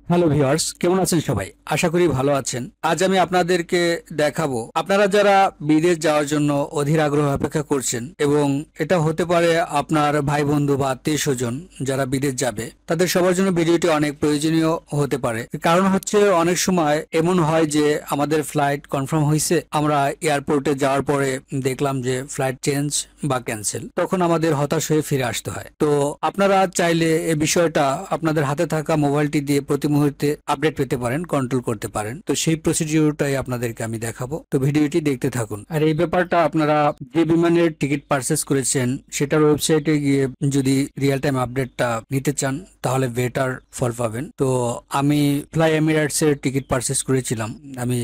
Hello viewers, কেমন আছেন সবাই? আশা করি ভালো আছেন। আজ আমি আপনাদেরকে দেখাবো, আপনারা যারা বিদেশ যাওয়ার জন্য অধীর আগ্রহ অপেক্ষা করছেন এবং এটা হতে পারে আপনার ভাই বন্ধু বা আত্মীয় স্বজন যারা বিদেশ যাবে, তাদের সবার জন্য ভিডিওটি অনেক প্রয়োজনীয় হতে পারে। কারণ হচ্ছে অনেক সময় এমন হয় যে আমাদের ফ্লাইট কনফার্ম হয়েছে, আমরা এয়ারপোর্টে যাওয়ার পরে দেখলাম যে ফ্লাইট চেঞ্জ বা ক্যান্সেল, তখন আমাদের হতাশ হয়ে ফিরে আসতে হয়। তো আপনারা চাইলে এই বিষয়টা আপনাদের হাতে থাকা মোবাইলটি দিয়ে প্রতি মুহূর্তে আপডেট পেতে পারেন, কন্ট্রোল করতে পারেন। তো সেই প্রসিডিউরটাই আপনাদেরকে আমি দেখাবো, তো ভিডিওটি দেখতে থাকুন। আর এই ব্যাপারটা আপনারা যে বিমানের টিকিট পারচেস করেছেন সেটার ওয়েবসাইটে গিয়ে যদি রিয়েল টাইম আপডেটটা নিতে চান তাহলে বেটার ফল পাবেন। তো আমি ফ্লাই এমিরেটস এর টিকিট পারচেস করেছিলাম, আমি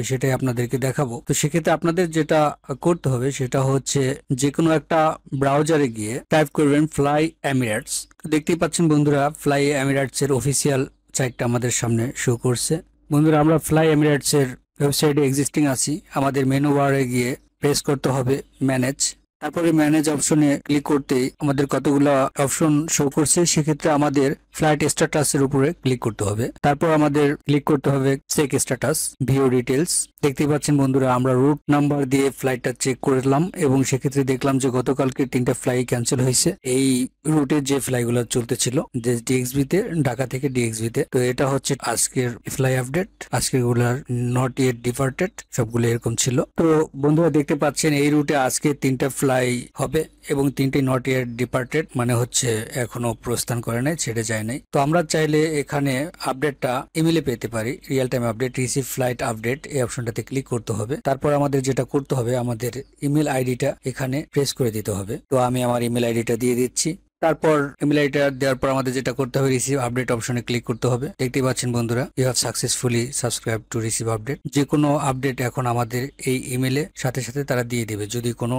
সেটাই আপনাদেরকে দেখাবো। তো সেক্ষেত্রে আপনাদের যেটা করতে হবে সেটা হচ্ছে যে কোনো একটা ব্রাউজারে গিয়ে টাইপ করবেন ফ্লাই এমিরেটস। দেখতেই পাচ্ছেন বন্ধুরা, ফ্লাই এমিরেটস এর অফিসিয়াল সাইটটা আমাদের সামনে শো করছে। বন্ধুরা, আমরা ফ্লাই এমিরেটস এর ওয়েবসাইটে এক্সিস্টিং আছি। আমাদের মেনু বারে গিয়ে প্রেস করতে হবে ম্যানেজ। তারপরে ম্যানেজ অপশনে ক্লিক করতেই আমাদের কতগুলো অপশন শো করছে। সেক্ষেত্রে আমাদের ফ্লাইট স্ট্যাটাসের উপরে ক্লিক করতে হবে। তারপর আমাদের ক্লিক করতে হবে চেক স্ট্যাটাস, ভিউ ডিটেলস। দেখতেই পাচ্ছেন বন্ধুরা, আমরা রুট নাম্বার দিয়ে ফ্লাইটটা চেক করলাম এবং সেক্ষেত্রে দেখলাম যে গতকালকে 3টা ফ্লাইট ক্যান্সেল হয়েছে এই রুটে যে ফ্লাইগুলো চলতেছিল, যে ডিএক্সবি তে, ঢাকা থেকে ডিএক্সবি তে। তো এটা হচ্ছে আজকের ফ্লাই আপডেট। আজকের গুলার নট ইয়েট ডিপার্টেড সবগুলো এরকম ছিল। তো বন্ধুরা দেখতে পাচ্ছেন এই রুটে আজকে 3টা ফ্লাই হবে এবং 3টে নট ইয়েট ডিপার্টেড, মানে হচ্ছে এখনো প্রস্থান করে নাই, ছেড়ে যায় নাই। তো আমরা চাইলে এখানে আপডেটটা ইমেলে পেতে পারি। Real time update, receive flight update, এই অপশনটাতে ক্লিক করতে হবে। তারপর আমাদের যেটা করতে হবে, আমাদের ইমেল আইডিটা এখানে প্রেস করে দিতে হবে। তো আমি আমার ইমেল আইডিটা দিয়ে দিচ্ছি। তারপর ইমেল আইডিটা দেওয়ার পর আমাদের যেটা করতে হবে, রিসিভ আপডেট অপশনে ক্লিক করতে হবে। দেখতেই পাচ্ছেন বন্ধুরা, you have successfully subscribe to receive update. যে কোনো আপডেট এখন আমাদের এই ইমেলে সাথে সাথে তারা দিয়ে দেবে। যদি কোনো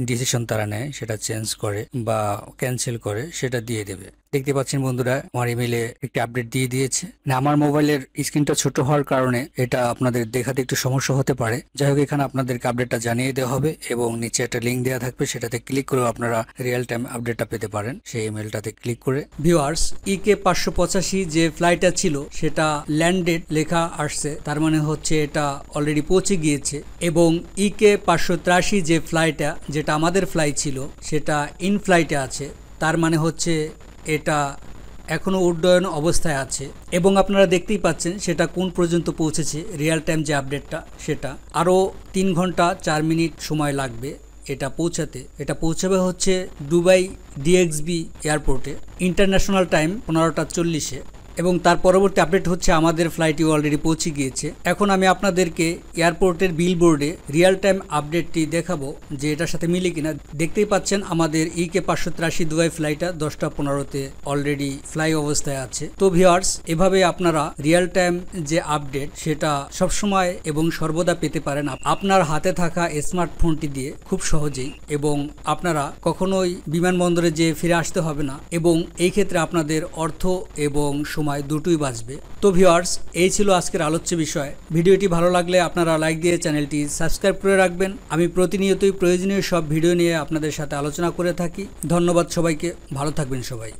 ডিসিশন তারা নেয়, সেটা চেঞ্জ করে বা ক্যান্সেল করে, সেটা দিয়ে দেবে। দেখতে পাচ্ছেন বন্ধুরা, আমার ইমেলে একটি আপডেট দিয়ে দিয়েছে। না, আমার মোবাইলের স্ক্রিনটা ছোট হওয়ার কারণে এটা আপনাদের দেখাতে একটু সমস্যা হতে পারে। যাই হোক, এখানে আপনাদেরকে আপডেটটা জানিয়ে দেওয়া হবে এবং নিচে একটা লিঙ্ক দেওয়া থাকবে, সেটাতে ক্লিক করে আপনারা রিয়েল টাইম আপডেটটা পেতে পারেন সেই ইমেলটাতে ক্লিক করে। ভিউয়ার্স, ইকে 585 যে ফ্লাইটটা ছিল সেটা ল্যান্ডেড লেখা আসছে, তার মানে হচ্ছে এটা অলরেডি পৌঁছে গিয়েছে। এবং ইকে 583 যে ফ্লাইটটা, যেটা আমাদের ফ্লাইট ছিল, সেটা ইন ফ্লাইটে আছে, তার মানে হচ্ছে এটা এখনো উড্ডয়ন অবস্থায় আছে। এবং আপনারা দেখতেই পাচ্ছেন সেটা কোন পর্যন্ত পৌঁছেছে। রিয়েল টাইম যে আপডেটটা, সেটা আরও 3 ঘন্টা 4 মিনিট সময় লাগবে এটা পৌঁছাতে। এটা পৌঁছাবে হচ্ছে দুবাই ডিএক্সবি এয়ারপোর্টে ইন্টারন্যাশনাল টাইম 15টা 40-এ। এবং তার পরবর্তী আপডেট হচ্ছে আমাদের ফ্লাইটটি অলরেডি পৌঁছে গিয়েছে। এখন আমি আপনাদেরকে এয়ারপোর্টের বিলবোর্ডে রিয়েল টাইম আপডেটটি দেখাবো যে এটার সাথে মিলে কিনা। দেখতেই পাচ্ছেন আমাদের ইকে 583 দুবাই ফ্লাইটটা 10টা 15-তে অলরেডি ফ্লাই অবস্থায় আছে। তো ভিউয়ার্স, এভাবে আপনারা রিয়েল টাইম যে আপডেট সেটা সবসময় এবং সর্বদা পেতে পারেন আপনার হাতে থাকা স্মার্টফোনটি দিয়ে খুব সহজেই। এবং আপনারা কখনোই বিমানবন্দরে যেয়ে ফিরে আসতে হবে না এবং এই ক্ষেত্রে আপনাদের অর্থ এবং সময় দুটোই বাঁচবে। তো ভিউয়ার্স, এই ছিল আজকের আলোচ্য বিষয়। ভিডিওটি ভালো লাগলে আপনারা লাইক দিয়ে চ্যানেলটি সাবস্ক্রাইব করে রাখবেন। আমি প্রতিনিয়তই প্রয়োজনীয় সব ভিডিও নিয়ে আপনাদের সাথে আলোচনা করে থাকি। ধন্যবাদ সবাইকে, ভালো থাকবেন সবাই।